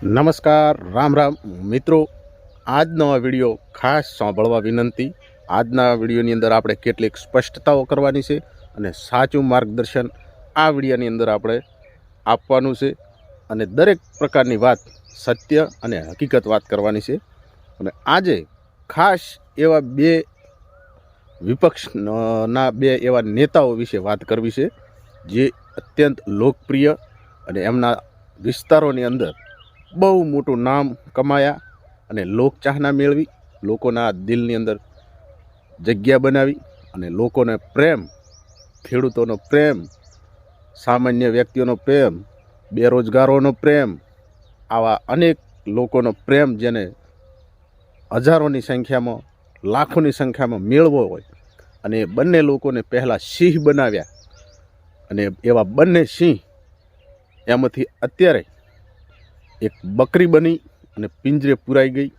નમસ્કાર, રામ રામ મિત્રો. આજનો આ વિડીયો ખાસ સાંભળવા વિનંતી. આજના વિડીયોની અંદર આપણે કેટલીક સ્પષ્ટતાઓ કરવાની છે અને સાચું માર્ગદર્શન આ વિડીયોની અંદર આપણે આપવાનું છે અને દરેક પ્રકારની વાત સત્ય અને હકીકત વાત કરવાની છે. અને આજે ખાસ એવા બે વિપક્ષના બે એવા નેતાઓ વિશે વાત કરવી છે જે અત્યંત લોકપ્રિય અને એમના વિસ્તારોની અંદર બહુ મોટું નામ કમાયા અને લોકચાહના મેળવી, લોકોના દિલની અંદર જગ્યા બનાવી અને લોકોને પ્રેમ, ખેડૂતોનો પ્રેમ, સામાન્ય વ્યક્તિઓનો પ્રેમ, બેરોજગારોનો પ્રેમ, આવા અનેક લોકોનો પ્રેમ જેને હજારોની સંખ્યામાં, લાખોની સંખ્યામાં મેળવો હોય અને એ બંને લોકોને પહેલાં સિંહ બનાવ્યા અને એવા બંને સિંહ એમાંથી અત્યારે એક બકરી બની અને પિંજરે પુરાઈ ગઈ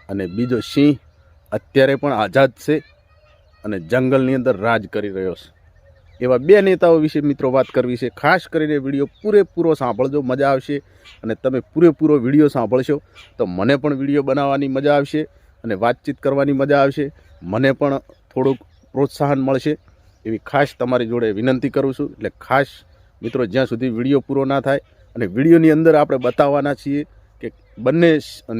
અને બીજો સિંહ અત્યારે પણ આઝાદ છે અને જંગલની અંદર રાજ કરી રહ્યો છે. એવા બે નેતાઓ વિશે મિત્રો વાત કરવી છે. ખાસ કરીને વિડીયો પૂરેપૂરો સાંભળજો, મજા આવશે. અને તમે પૂરેપૂરો વિડીયો સાંભળશો તો મને પણ વિડીયો બનાવવાની મજા આવશે અને વાતચીત કરવાની મજા આવશે. મને પણ થોડુંક પ્રોત્સાહન મળશે એવી ખાસ તમારી જોડે વિનંતી કરું છું. એટલે ખાસ મિત્રો, જ્યાં સુધી વિડીયો પૂરો ના થાય અને વિડીયોની અંદર આપણે બતાવવાના છીએ કે બંને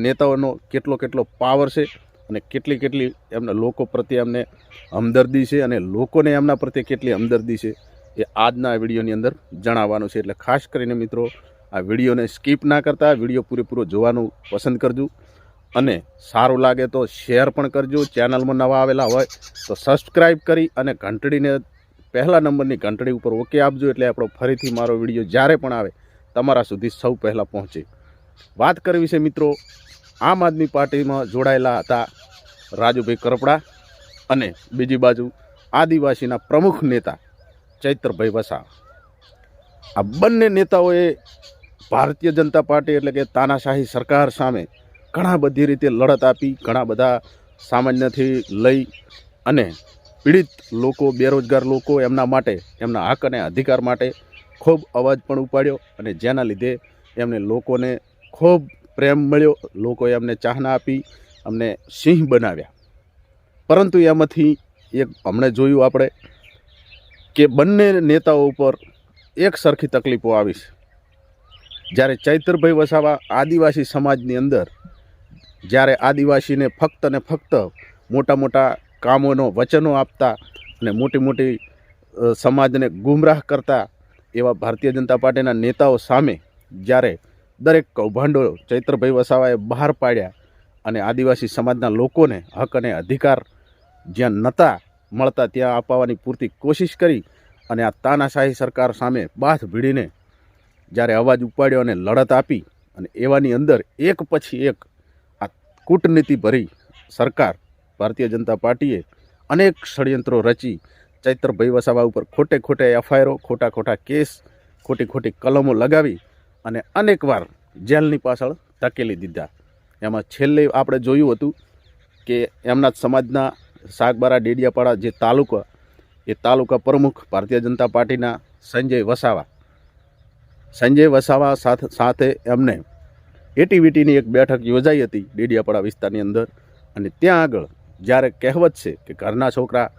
નેતાઓનો કેટલો પાવર છે અને કેટલી એમના લોકો પ્રત્યે એમને હમદર્દી છે અને લોકોને એમના પ્રત્યે કેટલી હમદર્દી છે એ આજના વિડીયોની અંદર જણાવવાનું છે. એટલે ખાસ કરીને મિત્રો, આ વિડીયોને સ્કીપ ના કરતા વિડીયો પૂરેપૂરો જોવાનું પસંદ કરજો અને સારું લાગે તો શેર પણ કરજો. ચેનલમાં નવા આવેલા હોય તો સબસ્ક્રાઈબ કરી અને ઘંટડીને પહેલા નંબરની ઘંટડી ઉપર ઓકે આપજો, એટલે આપણો ફરીથી મારો વિડીયો જ્યારે પણ આવે તમારા સુધી સૌ પહેલાં પહોંચે. વાત કરવી છે મિત્રો, આમ આદમી પાર્ટીમાં જોડાયેલા હતા રાજુભાઈ કરપડા અને બીજી બાજુ આદિવાસીના પ્રમુખ નેતા ચૈતરભાઈ વસાવા. આ બંને નેતાઓએ ભારતીય જનતા પાર્ટી એટલે કે તાનાશાહી સરકાર સામે ઘણા બધી રીતે લડત આપી. ઘણા બધા સામાન્યથી લઈ અને પીડિત લોકો, બેરોજગાર લોકો, એમના માટે, એમના હક અને અધિકાર માટે ખૂબ અવાજ પણ ઉપાડ્યો અને જેના લીધે એમને લોકોને ખૂબ પ્રેમ મળ્યો. લોકોએ એમને ચાહના આપી, અમને સિંહ બનાવ્યા. પરંતુ એમાંથી એક હમણાં જોયું આપણે કે બંને નેતાઓ ઉપર એક સરખી તકલીફો આવી છે. જ્યારે ચૈતરભાઈ વસાવા આદિવાસી સમાજની અંદર જ્યારે આદિવાસીને ફક્ત ને ફક્ત મોટા કામોનો વચનો આપતા અને મોટી સમાજને ગુમરાહ કરતા એવા ભારતીય જનતા પાર્ટીના નેતાઓ સામે જ્યારે દરેક કૌભાંડો ચૈતરભાઈ વસાવાએ બહાર પાડ્યા અને આદિવાસી સમાજના લોકોને હક અને અધિકાર જ્યાં નહોતા મળતા ત્યાં અપાવવાની પૂરતી કોશિશ કરી અને આ તાનાશાહી સરકાર સામે બાથ ભીડીને જ્યારે અવાજ ઉપાડ્યો અને લડત આપી અને એવાની અંદર એક પછી એક આ કૂટનીતિ ભરી સરકાર ભારતીય જનતા પાર્ટીએ અનેક ષડયંત્રો રચી ચૈતરભાઈ વસાવા ઉપર ખોટે એફઆઈઆરો, ખોટા કેસ, ખોટી કલમો લગાવી અને અનેકવાર જેલની પાછળ ધકેલી દીધા. એમાં છેલ્લે આપણે જોયું હતું કે એમના સમાજના સાગબારા ડેડિયાપાડા જે તાલુકા, એ તાલુકા પ્રમુખ ભારતીય જનતા પાર્ટીના સંજય વસાવા સાથે એમને એટીવીટીની એક બેઠક યોજાઈ હતી ડેડિયાપાડા વિસ્તારની અંદર. અને ત્યાં આગળ જ્યારે કહેવત છે કે ઘરના છોકરા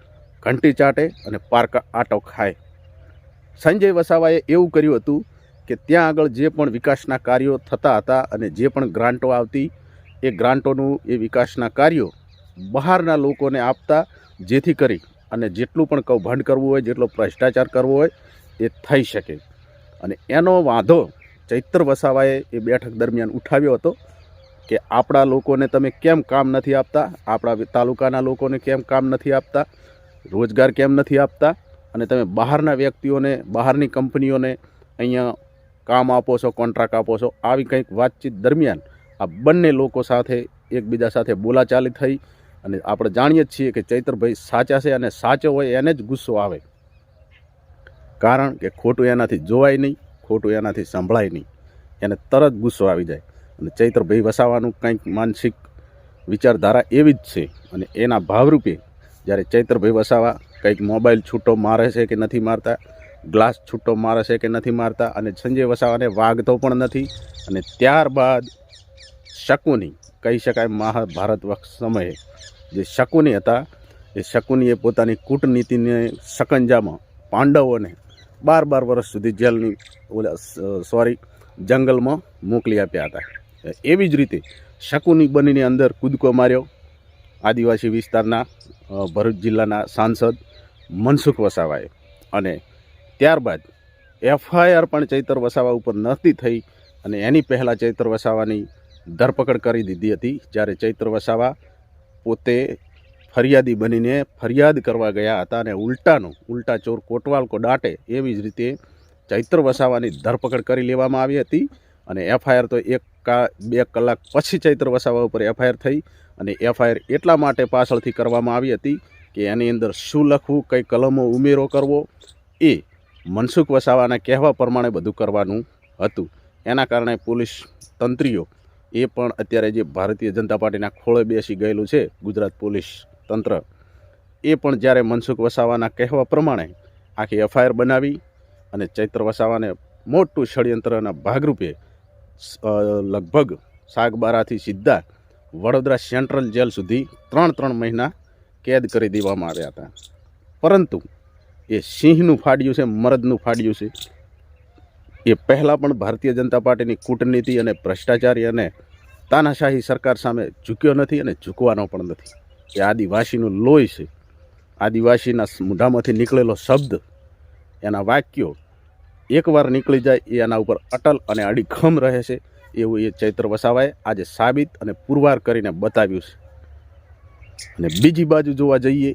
ઘંટી ચાટે અને પારકા આટો ખાય, સંજય વસાવાએ એવું કર્યું હતું કે ત્યાં આગળ જે પણ વિકાસના કાર્યો થતા હતા અને જે પણ ગ્રાન્ટો આવતી એ ગ્રાન્ટોનું, એ વિકાસના કાર્યો બહારના લોકોને આપતા, જેથી કરી અને જેટલું પણ કૌભાંડ કરવું હોય, જેટલો ભ્રષ્ટાચાર કરવો હોય એ થઈ શકે. અને એનો વાંધો ચૈતર વસાવાએ એ બેઠક દરમિયાન ઉઠાવ્યો હતો કે આપણા લોકોને તમે કેમ કામ નથી આપતા, આપણા તાલુકાના લોકોને કેમ કામ નથી આપતા, રોજગાર કેમ નથી આપતા, અને તમે બહારના વ્યક્તિઓને, બહારની કંપનીઓને અહીંયા કામ આપો છો, કોન્ટ્રાક્ટ આપો છો. આવી કંઈક વાતચીત દરમિયાન આ બંને લોકો સાથે એકબીજા સાથે બોલાચાલી થઈ. અને આપણે જાણીએ જ છીએ કે ચૈતરભાઈ સાચા છે અને સાચો હોય એને જ ગુસ્સો આવે, કારણ કે ખોટું એનાથી જોવાય નહીં, ખોટું એનાથી સંભળાય નહીં, એને તરત ગુસ્સો આવી જાય. અને ચૈતરભાઈ વસાવાનું કંઈક માનસિક વિચારધારા એવી જ છે. અને એના ભાવરૂપે જ્યારે ચૈતરભાઈ વસાવા કંઈક મોબાઈલ છૂટો મારે છે કે નથી મારતા, ગ્લાસ છૂટો મારે છે કે નથી મારતા, અને સંજય વસાવાને વાગતો પણ નથી. અને ત્યારબાદ શકુની કહી શકાય, મહાભારત વખત સમયે જે શકુની હતા, એ શકુનીએ પોતાની કૂટનીતિને સકંજામાં પાંડવોને 12 વર્ષ સુધી જેલની જંગલમાં મોકલી આપ્યા હતા. એવી જ રીતે શકુની બનીની અંદર કૂદકો માર્યો આદિવાસી વિસ્તારના ભરૂચ જિલ્લાના સાંસદ મનસુખ વસાવાએ. અને ત્યારબાદ FIR પણ ચૈતર વસાવા ઉપર નહોતી થઈ, અને એની પહેલાં ચૈતર વસાવાની ધરપકડ કરી દીધી હતી. જ્યારે ચૈતર વસાવા પોતે ફરિયાદી બનીને ફરિયાદ કરવા ગયા હતા, અને ઉલટા ચોર કોટવાલ કો દાટે એવી જ રીતે ચૈતર વસાવાની ધરપકડ કરી લેવામાં આવી હતી. અને FIR તો 1-2 કલાક પછી ચૈતર વસાવા ઉપર FIR થઈ. અને FIR એટલા માટે પાછળથી કરવામાં આવી હતી કે એની અંદર શું લખવું, કઈ કલમો ઉમેરો કરવો, એ મનસુખ વસાવાના કહેવા પ્રમાણે બધું કરવાનું હતું. એના કારણે પોલીસ તંત્રીઓ એ પણ અત્યારે જે ભારતીય જનતા પાર્ટીના ખોળે બેસી ગયેલું છે ગુજરાત પોલીસ તંત્ર, એ પણ જ્યારે મનસુખ વસાવાના કહેવા પ્રમાણે આખી FIR બનાવી અને ચૈત્ર વસાવાને મોટું ષડયંત્રના ભાગરૂપે લગભગ સાગબારાથી સીધા વડોદરા સેન્ટ્રલ જેલ સુધી 3 મહિના કેદ કરી દેવામાં આવ્યા હતા. પરંતુ એ સિંહનું ફાડ્યું છે, મરદનું ફાડ્યું છે. એ પહેલાં પણ ભારતીય જનતા પાર્ટીની કૂટનીતિ અને ભ્રષ્ટાચારી અને તાનાશાહી સરકાર સામે ઝૂક્યો નથી અને ઝૂકવાનો પણ નથી. એ આદિવાસીનું લોહી છે. આદિવાસીના મોઢામાંથી નીકળેલો શબ્દ, એના વાક્યો એકવાર નીકળી જાય એ એના ઉપર અટલ અને અડીખમ રહે છે. એવું એ ચૈત્ર વસાવાએ આજે સાબિત અને પુરવાર કરીને બતાવ્યું છે. અને બીજી બાજુ જોવા જઈએ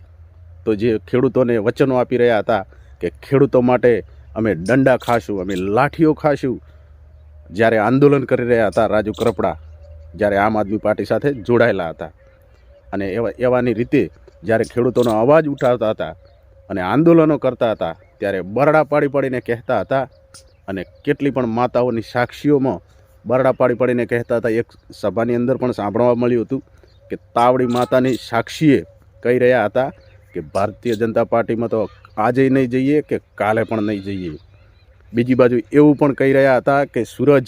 તો જે ખેડૂતોને વચનો આપી રહ્યા હતા કે ખેડૂતો માટે અમે દંડા ખાશું, અમે લાઠીઓ ખાશું, જ્યારે આંદોલન કરી રહ્યા હતા રાજુ કરપડા, જ્યારે આમ આદમી પાર્ટી સાથે જોડાયેલા હતા, અને એવાની રીતે જ્યારે ખેડૂતોનો અવાજ ઉઠાવતા હતા અને આંદોલનો કરતા હતા, ત્યારે બરડા પાડીને કહેતા હતા. અને કેટલી પણ માતાઓની સાક્ષીઓમાં બરડા પાડીને કહેતા હતા. એક સભાની અંદર પણ સાંભળવા મળ્યું હતું કે તાવડી માતાની સાક્ષીએ કહી રહ્યા હતા કે ભારતીય જનતા પાર્ટીમાં તો આજે નહીં જઈએ કે કાલે પણ નહીં જઈએ. બીજી બાજુ એવું પણ કહી રહ્યા હતા કે સૂરજ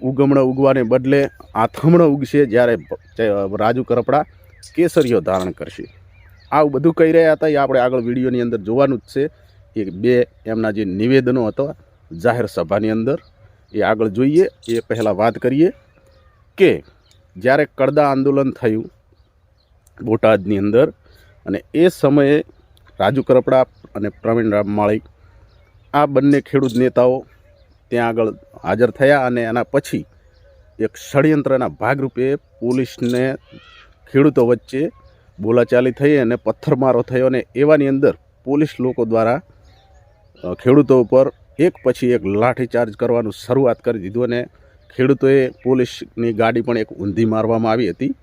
ઉગમણો ઉગવાને બદલે આથમણો ઉગશે જ્યારે રાજુ કરપડા કેસરીઓ ધારણ કરશે. આવું બધું કહી રહ્યા હતા. એ આપણે આગળ વિડીયોની અંદર જોવાનું જ છે. એ 2 એમના જે નિવેદનો હતા જાહેર સભાની અંદર, એ આગળ જોઈએ. એ પહેલાં વાત કરીએ કે જ્યારે કડદા આંદોલન થયું બોટાદની અંદર, અને એ સમયે રાજુ કરપડા અને પ્રવીણ રામમાળી આ બંને ખેડૂત નેતાઓ ત્યાં આગળ હાજર થયા. અને એના પછી એક ષડયંત્રના ભાગરૂપે પોલીસને ખેડૂતો વચ્ચે બોલાચાલી થઈ અને પથ્થરમારો થયો. અને એવાની અંદર પોલીસ લોકો દ્વારા ખેડૂતો ઉપર એક પછી એક લાઠીચાર્જ કરવાનું શરૂઆત કરી દીધું. અને ખેડૂતોએ પોલીસની ગાડી પણ એક ઊંધી મારવામાં આવી હતી.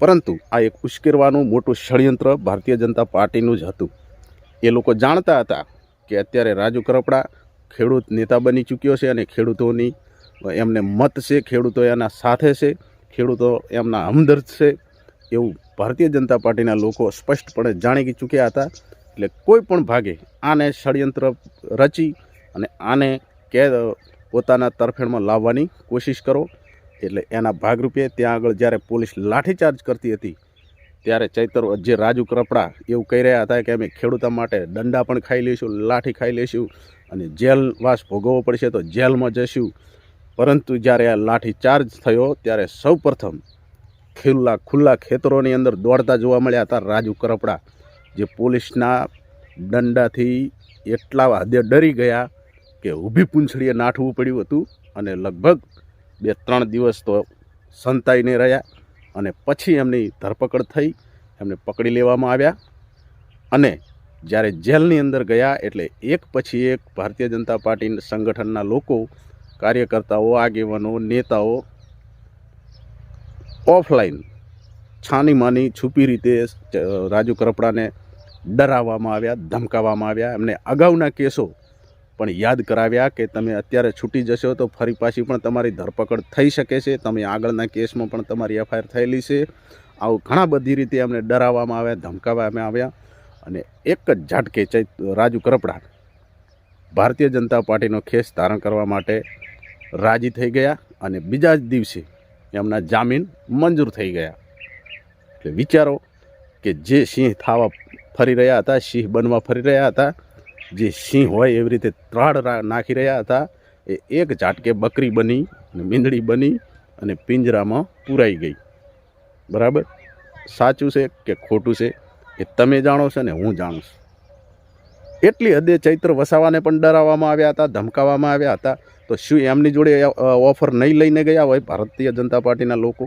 પરંતુ આ એક ઉશ્કેરવાનું મોટું ષડયંત્ર ભારતીય જનતા પાર્ટીનું જ હતું. એ લોકો જાણતા હતા કે અત્યારે રાજુ કરપડા ખેડૂત નેતા બની ચૂક્યો છે, અને ખેડૂતોની એમને મત છે, ખેડૂતો એના સાથે છે, ખેડૂતો એમના હમદર્દ છે, એવું ભારતીય જનતા પાર્ટીના લોકો સ્પષ્ટપણે જાણી ચૂક્યા હતા. એટલે કોઈ પણ ભાગે આને ષડયંત્ર રચી અને આને પોતાના તરફેણમાં લાવવાની કોશિશ કરો. એટલે એના ભાગરૂપે ત્યાં આગળ જ્યારે પોલીસ લાઠીચાર્જ કરતી હતી, ત્યારે જે રાજુ કરપડા એવું કહી રહ્યા હતા કે અમે ખેડૂતો માટે દંડા પણ ખાઈ લઈશું, લાઠી ખાઈ લઈશું, અને જેલવાસ ભોગવવો પડશે તો જેલમાં જઈશું. પરંતુ જ્યારે આ લાઠીચાર્જ થયો ત્યારે સૌપ્રથમ ખુલ્લા ખેતરોની અંદર દોડતા જોવા મળ્યા હતા રાજુ કરપડા, જે પોલીસના દંડાથી એટલા હદે ડરી ગયા કે ઊભી પૂંછડીએ નાઠવું પડ્યું હતું. અને લગભગ 2-3 દિવસ તો સંતાઈને રહ્યા. અને પછી એમની ધરપકડ થઈ, એમને પકડી લેવામાં આવ્યા. અને જ્યારે જેલની અંદર ગયા એટલે એક પછી એક ભારતીય જનતા પાર્ટી સંગઠનના લોકો, કાર્યકર્તાઓ, આગેવાનો, નેતાઓ ઓફલાઈન છાનીમાની છુપી રીતે રાજુ કરપડાને ડરાવવામાં આવ્યા, ધમકાવવામાં આવ્યા. એમને અગાઉના કેસો પણ યાદ કરાવ્યા કે તમે અત્યારે છૂટી જશો તો ફરી પાછી પણ તમારી ધરપકડ થઈ શકે છે, તમે આગળના કેસમાં પણ તમારી FIR થયેલી છે. આવું ઘણા બધી રીતે એમને ડરાવવામાં આવ્યા, ધમકાવવામાં આવ્યા. અને એક જ ઝાટકે રાજુ કરપડા ભારતીય જનતા પાર્ટીનો ખેસ ધારણ કરવા માટે રાજી થઈ ગયા અને બીજા જ દિવસે એમના જામીન મંજૂર થઈ ગયા. એટલે વિચારો કે જે સિંહ થવા ફરી રહ્યા હતા, સિંહ બનવા ફરી રહ્યા હતા, જે સિંહ હોય એવી રીતે ત્રાડ નાખી રહ્યા હતા, એ એક ઝાટકે બકરી બની અને મીંદડી બની અને પિંજરામાં પૂરાઈ ગઈ. બરાબર? સાચું છે કે ખોટું છે એ તમે જાણો છો ને હું જાણું છું. એટલી હદે ચૈત્ર વસાવાને પણ ડરાવવામાં આવ્યા હતા, ધમકાવવામાં આવ્યા હતા. તો શું એમની જોડે ઓફર નહીં લઈને ગયા હોય ભારતીય જનતા પાર્ટીના લોકો?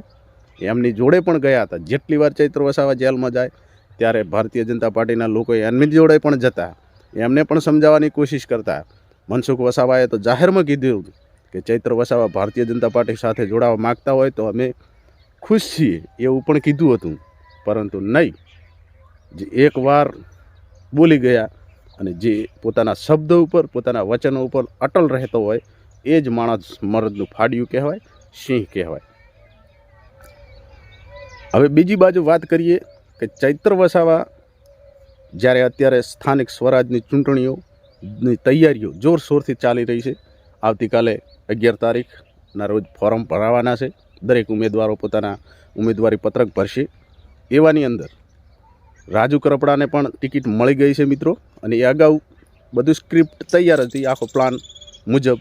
એમની જોડે પણ ગયા હતા. જેટલી વાર ચૈત્ર વસાવા જેલમાં જાય ત્યારે ભારતીય જનતા પાર્ટીના લોકો એમની જોડે પણ જતા, એમને પણ સમજાવવાની કોશિશ કરતા. મનસુખ વસાવાએ તો જાહેરમાં કીધું કે ચૈત્ર વસાવા ભારતીય જનતા પાર્ટી સાથે જોડાવા માગતા હોય તો અમે ખુશ છીએ, એવું પણ કીધું હતું. પરંતુ નહીં, જે એકવાર બોલી ગયા અને જે પોતાના શબ્દો ઉપર, પોતાના વચનો ઉપર અટલ રહેતો હોય એ જ માણસ મરદનું ફાડ્યું કહેવાય, સિંહ કહેવાય. હવે બીજી બાજુ વાત કરીએ કે ચૈત્ર વસાવા જ્યારે અત્યારે સ્થાનિક સ્વરાજની ચૂંટણીઓની તૈયારીઓ જોરશોરથી ચાલી રહી છે. આવતીકાલે 11 તારીખના રોજ ફોર્મ ભરાવાના છે. દરેક ઉમેદવારો પોતાના ઉમેદવારી પત્રક ભરશે. એવાની અંદર રાજુ કરપડાને પણ ટિકિટ મળી ગઈ છે મિત્રો. અને એ અગાઉ બધું સ્ક્રિપ્ટ તૈયાર હતી, આખો પ્લાન મુજબ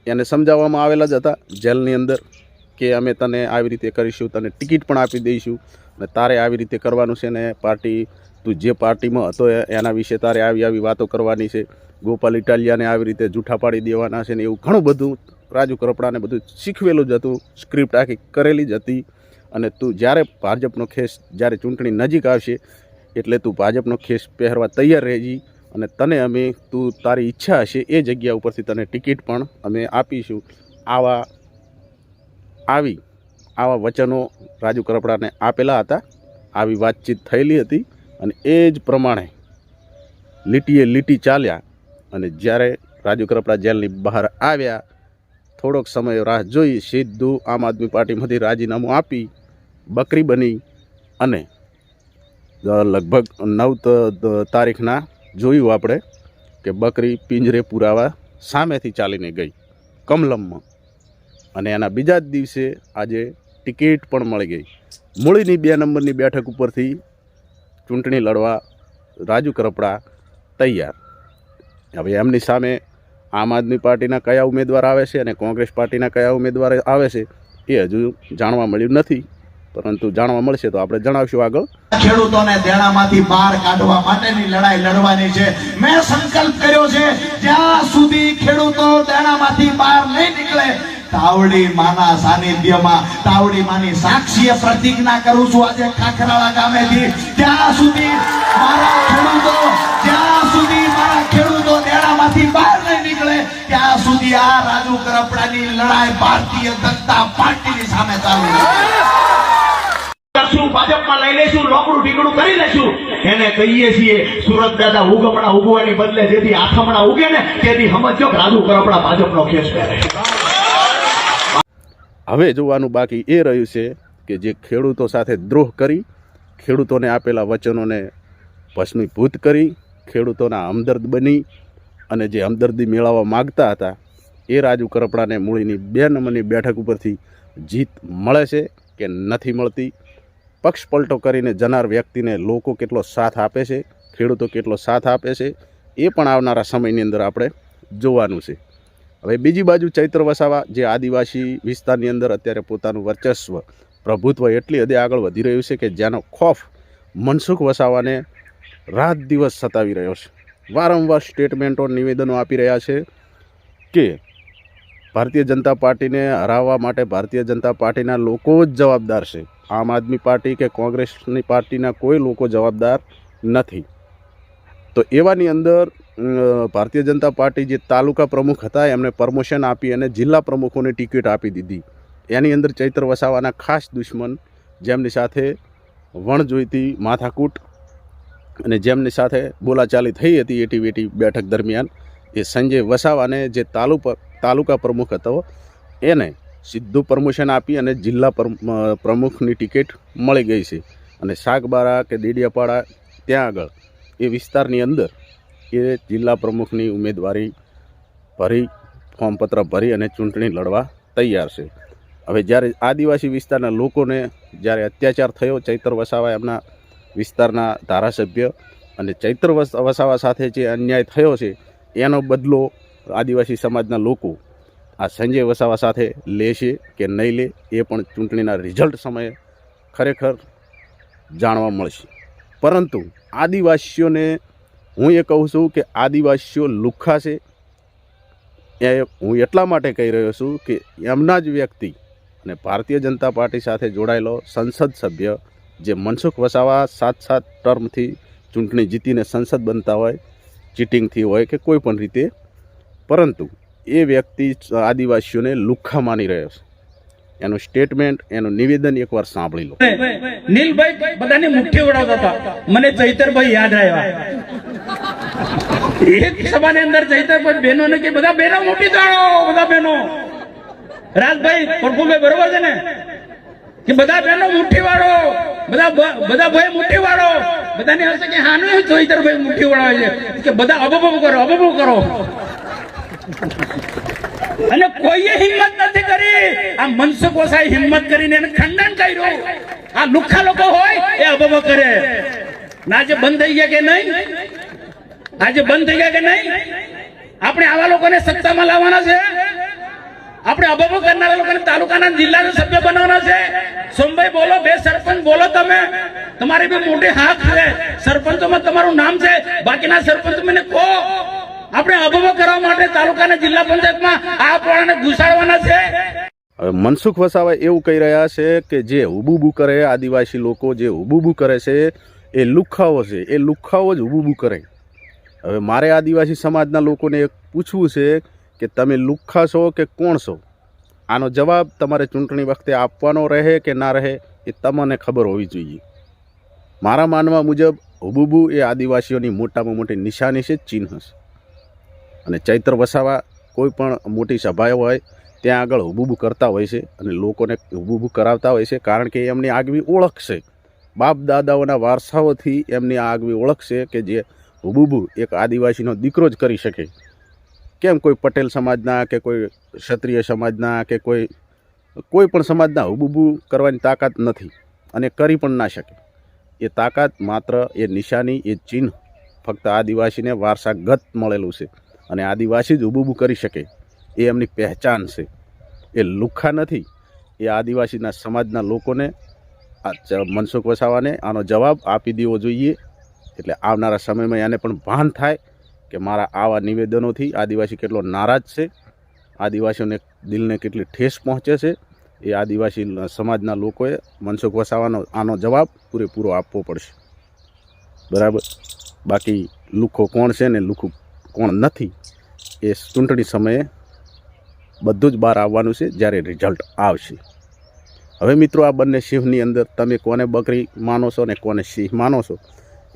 એને સમજાવવામાં આવેલા જ હતા જેલની અંદર કે અમે તને આવી રીતે કરીશું, તને ટિકિટ પણ આપી દઈશું અને તારે આવી રીતે કરવાનું છે ને પાર્ટી, તું જે પાર્ટીમાં હતો એના વિશે તારે આવી વાતો કરવાની છે. ગોપાલ ઇટાલિયાને આવી રીતે જૂઠા પાડી દેવાના છે ને એવું ઘણું બધું રાજુ કરપડાને બધું શીખવેલું જ હતું, સ્ક્રિપ્ટ આખી કરેલી જ હતી. અને તું જ્યારે ભાજપનો ખેસ, જ્યારે ચૂંટણી નજીક આવશે એટલે તું ભાજપનો ખેસ પહેરવા તૈયાર રહેજી અને તને અમે, તું તારી ઈચ્છા હશે એ જગ્યા ઉપરથી તને ટિકિટ પણ અમે આપીશું. આવા વચનો રાજુ કરપડાને આપેલા હતા. આવી વાતચીત થયેલી હતી અને એ જ પ્રમાણે લીટીએ લીટી ચાલ્યા. અને જ્યારે રાજુ કરપડા જેલની બહાર આવ્યા, થોડોક સમય રાહ જોઈ, સીધું આમ આદમી પાર્ટીમાંથી રાજીનામું આપી બકરી બની અને લગભગ 9 તારીખના જોયું આપણે કે બકરી પિંજરે પુરાવા સામેથી ચાલીને ગઈ કમલમમાં. અને એના બીજા જ દિવસે આજે ટિકિટ પણ મળી ગઈ. મૂળીની 2 નંબરની બેઠક ઉપરથી ચૂંટણી લડવા રાજુ કરપડા તૈયાર. હવે એમની સામે આમ આદમી પાર્ટીના કયા ઉમેદવાર આવે છે અને કોંગ્રેસ પાર્ટીના કયા ઉમેદવાર આવે છે એ હજુ જાણવા મળ્યું નથી, પરંતુ જાણવા મળશે તો આપણે જણાવશું આગળ. ખેડૂતોને દેણામાંથી બહાર કાઢવા માટેની લડાઈ લડવાની છે. મેં સંકલ્પ કર્યો છે જ્યાં સુધી ખેડૂતો દેણામાંથી બહાર નહીં નીકળે, તાવડી માના સાનિધ્યમાં, તાવડી માની સાક્ષીએ પ્રતિજ્ઞા કરું છું આજે ખાખરાળા ગામેથી, ત્યાં સુધી મારા ખેડૂતો દેણામાંથી બહાર નહીં નીકળે ત્યાં સુધી આ રાજુ કરપડાની લડાઈ ભારતીય જનતા પાર્ટીની સામે ચાલુ કરશું. ભાજપમાં લઈ લેશું, લોકડું ઢીકડું કરી લેશું. એને કહીએ છીએ સુરત દાદા ઉગમણા ઉગવાની બદલે જેથી આથમણા ઉગે ને તેથી સમજો કે રાજુ કરપડા ભાજપનો ખેસ પહેરે. હવે જોવાનું બાકી એ રહ્યું છે કે જે ખેડૂતો સાથે દ્રોહ કરી, ખેડૂતોને આપેલા વચનોને ભસ્મીભૂત કરી, ખેડૂતોના હમદર્દ બની અને જે હમદર્દી મેળવવા માગતા હતા એ રાજુ કરપડાને મૂળીની 2 નંબરની બેઠક ઉપરથી જીત મળે છે કે નથી મળતી. પક્ષ પલટો કરીને જનાર વ્યક્તિને લોકો કેટલો સાથ આપે છે, ખેડૂતો કેટલો સાથ આપે છે એ પણ આવનારા સમયની અંદર આપણે જોવાનું છે. હવે બીજી બાજુ ચૈત્ર વસાવા જે આદિવાસી વિસ્તારની અંદર અત્યારે પોતાનું વર્ચસ્વ, પ્રભુત્વ એટલી હદે આગળ વધી રહ્યું છે કે જેનો ખોફ મનસુખ વસાવાને રાત દિવસ સતાવી રહ્યો છે. વારંવાર સ્ટેટમેન્ટો, નિવેદનો આપી રહ્યા છે કે ભારતીય જનતા પાર્ટીને હરાવવા માટે ભારતીય જનતા પાર્ટીના લોકો જ જવાબદાર છે. આમ આદમી પાર્ટી કે કોંગ્રેસની પાર્ટીના કોઈ લોકો જવાબદાર નથી. તો એવાની અંદર ભારતીય જનતા પાર્ટી જે તાલુકા પ્રમુખ હતા એમને પ્રમોશન આપી અને જિલ્લા પ્રમુખોને ટિકિટ આપી દીધી. એની અંદર ચૈત્ર વસાવાના ખાસ દુશ્મન, જેમની સાથે વણજોઈતી માથાકૂટ અને જેમની સાથે બોલાચાલી થઈ હતી એટી બેઠક દરમિયાન, એ સંજય વસાવાને જે તાલુકા પ્રમુખ હતો એને સીધું પ્રમોશન આપી અને જિલ્લા પ્રમુખની ટિકિટ મળી ગઈ છે. અને શાકબારા કે દેડિયાપાડા ત્યાં આગળ એ વિસ્તારની અંદર એ જિલ્લા પ્રમુખની ઉમેદવારી ભરી ફોર્મપત્ર ભરી અને ચૂંટણી લડવા તૈયાર છે. હવે જ્યારે આદિવાસી વિસ્તારના લોકોને જ્યારે અત્યાચાર થયો, ચૈતર વસાવા એમના વિસ્તારના ધારાસભ્ય અને ચૈતર વસાવા સાથે જે અન્યાય થયો છે એનો બદલો આદિવાસી સમાજના લોકો આ સંજય વસાવા સાથે લેશે કે નહીં લે એ પણ ચૂંટણીના રિઝલ્ટ સમયે ખરેખર જાણવા મળશે. પરંતુ આદિવાસીઓને હું એ કહું છું કે આદિવાસીઓ લુખ્ખા છે. એ હું એટલા માટે કહી રહ્યો છું કે એમના જ વ્યક્તિ અને ભારતીય જનતા પાર્ટી સાથે જોડાયેલો સંસદ સભ્ય જે મનસુખ વસાવા 7 ટર્મથી ચૂંટણી જીતીને સંસદ બનતા હોય, ચીટિંગથી હોય કે કોઈ પણ રીતે, પરંતુ એ વ્યક્તિ આદિવાસીઓને લુખ્ખા માની રહ્યો છે. એનું સ્ટેટમેન્ટ, એનું નિવેદન એકવાર સાંભળી લો. નીલભાઈ બધાની મુઠ્ઠી ઉડાવતા હતા, મને ચૈતરભાઈ યાદ આવ્યા. એક સભાની અંદર ચૈતરભાઈ બહેનોને કે બધા બહેનો મોટી જાણો, બધા બહેનો. રાજભાઈ પ્રફુલભાઈ બરોબર છે ને, કે બધા બહેનો મુઠ્ઠી વાળો, બધા ભાઈ મુઠ્ઠી વાળો. બધાને હશે કે હાનું ચૈતરભાઈ મુઠ્ઠી વાળા છે કે બધા અબબો કરો, અબબો કરો. અને કોઈએ હિંમત નથી કરી. આ મનસુખ વસાવાએ હિંમત કરીને એને ખંડન કર્યું. આ લુખ્ખા લોકો હોય એ અબબો કરે. આજે બંધ થઈ ગયા કે નહીં? આજે બંધ થઈ ગયા કે નહીં? આપણે આવા લોકોને સત્તામાં લાવવાના છે. આપણે અબબો કરનારા લોકોને તાલુકાના જિલ્લાના સભ્ય બનાવવાના છે. સોમભાઈ બોલો, બે સરપંચ બોલો, તમે તમારી બી મોટી હાથ છે. સરપંચોમાં તમારું નામ છે, બાકીના સરપંચ મને કહો. આપણે અબબો કરવા માટે તાલુકાના જિલ્લા પંચાયતમાં આ પોળાને ઘુસાડવાના છે. હવે મનસુખ વસાવા એવું કહી રહ્યા છે કે જે હુબુબુ કરે, આદિવાસી લોકો જે હુબુબુ કરે છે એ લુખ્ખાઓ છે. એ લુખ્ખાઓ જ હુબુબુ કરે. હવે મારે આદિવાસી સમાજના લોકોને એક પૂછવું છે કે તમે લુખ્ખા છો કે કોણ છો? આનો જવાબ તમારે ચૂંટણી વખતે આપવાનો રહે કે ના રહે એ તમને ખબર હોવી જોઈએ. મારા માનવા મુજબ હુબુબુ એ આદિવાસીઓની મોટામાં મોટી નિશાની છે, ચિહ્ન છે. અને ચૈતર વસાવા કોઈ પણ મોટી સભા હોય ત્યાં આગળ હુબુબુ કરતા હોય છે અને લોકોને હુબુબુ કરાવતા હોય છે, કારણ કે એમની આગવી ઓળખ છે. બાપ દાદાઓના વારસાઓથી એમની આગવી ઓળખ છે કે જે હુબુબુ એક આદિવાસીનો દીકરો જ કરી શકે. કેમ કોઈ પટેલ સમાજના કે કોઈ ક્ષત્રિય સમાજના કે કોઈ પણ સમાજના હુબુબુ કરવાની તાકાત નથી અને કરી પણ ના શકે. એ તાકાત માત્ર એ નિશાની, એ ચિહ્ન ફક્ત આદિવાસીને વારસાગત મળેલું છે અને આદિવાસી જ હુબુબુ કરી શકે. એ એમની પહેચાન છે. એ લુખ્ખા નથી. એ આદિવાસીના સમાજના લોકોને મનસુખ વસાવાને આનો જવાબ આપી દેવો જોઈએ. એટલે આવનારા સમયમાં એને પણ ભાન થાય કે મારા આવા નિવેદનોથી આદિવાસી કેટલો નારાજ છે, આદિવાસીઓને દિલને કેટલી ઠેસ પહોંચે છે. એ આદિવાસી સમાજના લોકોએ મનસુખ વસાવાનો આનો જવાબ પૂરેપૂરો આપવો પડશે. બરાબર. બાકી લુખ્ખો કોણ છે ને લુખ્ખું કોણ નથી એ ચૂંટણી સમયે બધું જ બહાર આવવાનું છે જ્યારે રિઝલ્ટ આવશે. હવે મિત્રો, આ બંને સિંહની અંદર તમે કોને બકરી માનો છો ને કોને સિંહ માનો છો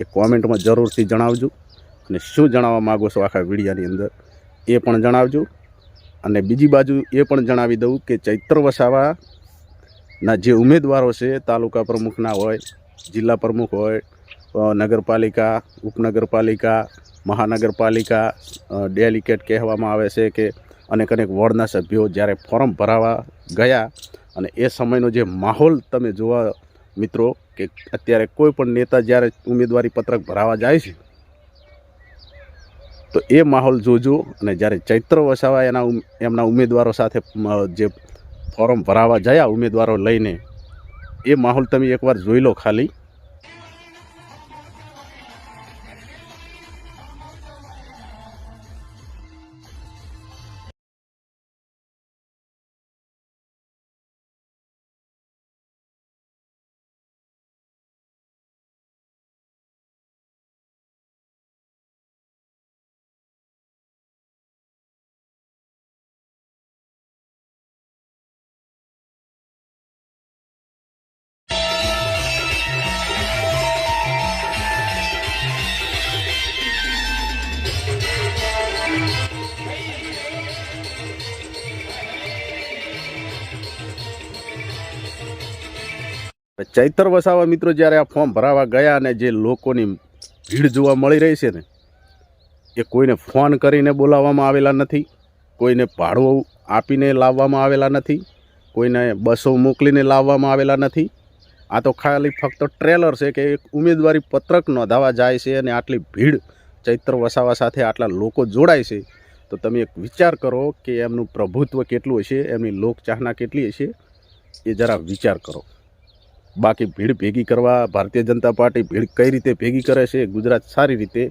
એ કોમેન્ટમાં જરૂરથી જણાવજો. અને શું જણાવવા માગો છો આખા વિડીયાની અંદર એ પણ જણાવજો. અને બીજી બાજુ એ પણ જણાવી દઉં કે ચૈતર વસાવાના જે ઉમેદવારો છે, તાલુકા પ્રમુખના હોય, જિલ્લા પ્રમુખ હોય, નગરપાલિકા, ઉપનગરપાલિકા, મહાનગરપાલિકા, ડેલિકેટ કહેવામાં આવે છે કે અનેક વોર્ડના સભ્યો જ્યારે ફોર્મ ભરાવા ગયા અને એ સમયનો જે માહોલ તમે જોવા મિત્રો, કે અત્યારે કોઈ પણ નેતા જ્યારે ઉમેદવારી પત્રક ભરાવા જાય છે તો એ માહોલ જોજો. અને જ્યારે ચૈતર વસાવા એમના ઉમેદવારો સાથે જે ફોર્મ ભરાવા ગયા ઉમેદવારો લઈને, એ માહોલ તમે એકવાર જોઈ લો ખાલી. ચૈતર વસાવા મિત્રો જ્યારે આ ફોર્મ ભરાવા ગયા અને જે લોકોની ભીડ જોવા મળી રહી છે ને, એ કોઈને ફોન કરીને બોલાવવામાં આવેલા નથી, કોઈને ભાડું આપીને લાવવામાં આવેલા નથી, કોઈને બસો મોકલીને લાવવામાં આવેલા નથી. આ તો ખાલી ફક્ત ટ્રેલર છે કે એક ઉમેદવારી પત્રક નોંધાવા જાય છે અને આટલી ભીડ ચૈત્ર વસાવા સાથે આટલા લોકો જોડાય છે. તો તમે એક વિચાર કરો કે એમનું પ્રભુત્વ કેટલું હશે, એમની લોકચાહના કેટલી હશે, એ જરા વિચાર કરો. બાકી ભીડ ભેગી કરવા ભારતીય જનતા પાર્ટી ભીડ કઈ રીતે ભેગી કરે છે ગુજરાત સારી રીતે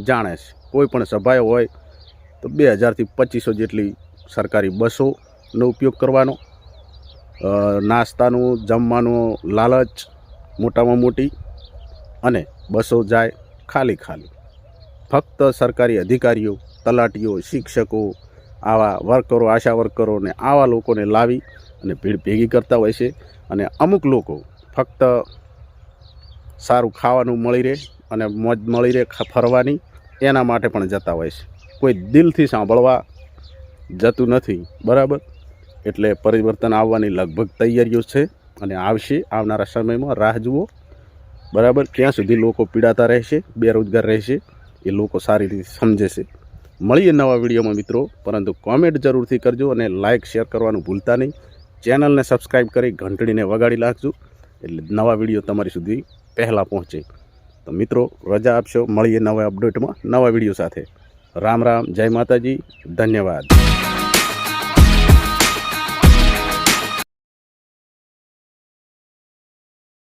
જાણે છે. કોઈ પણ સભાએ હોય તો 2000થી 2500 જેટલી સરકારી બસોનો ઉપયોગ કરવાનો, નાસ્તાનું જમવાનું લાલચ મોટામાં મોટી, અને બસો જાય ખાલી ખાલી. ફક્ત સરકારી અધિકારીઓ, તલાટીઓ, શિક્ષકો, આવા વર્કરો, આશા વર્કરોને આવા લોકોને લાવી અને ભીડ ભેગી કરતા હોય છે. અને અમુક લોકો ફક્ત સારું ખાવાનું મળી રહે અને મોજ મળી રહે ફરવાની, એના માટે પણ જતા હોય છે. કોઈ દિલથી સાંભળવા જતું નથી, બરાબર. એટલે પરિવર્તન આવવાની લગભગ તૈયારીઓ છે અને આવશે. આવનારા સમયમાં રાહ જુઓ, બરાબર. ક્યાં સુધી લોકો પીડાતા રહેશે, બેરોજગાર રહેશે, એ લોકો સારી રીતે સમજે છે. મળીએ નવા વિડીયોમાં મિત્રો, પરંતુ કોમેન્ટ જરૂરથી કરજો અને લાઇક શેર કરવાનું ભૂલતા નહીં. ચેનલને સબસ્ક્રાઈબ કરી ઘંટડીને વગાડી નાખજો, એટલે નવા વિડીયો તમારી સુધી પહેલાં પહોંચે. તો મિત્રો રજા આપશો, મળીએ નવા અપડેટમાં નવા વિડીયો સાથે. રામ રામ, જય માતાજી, ધન્યવાદ.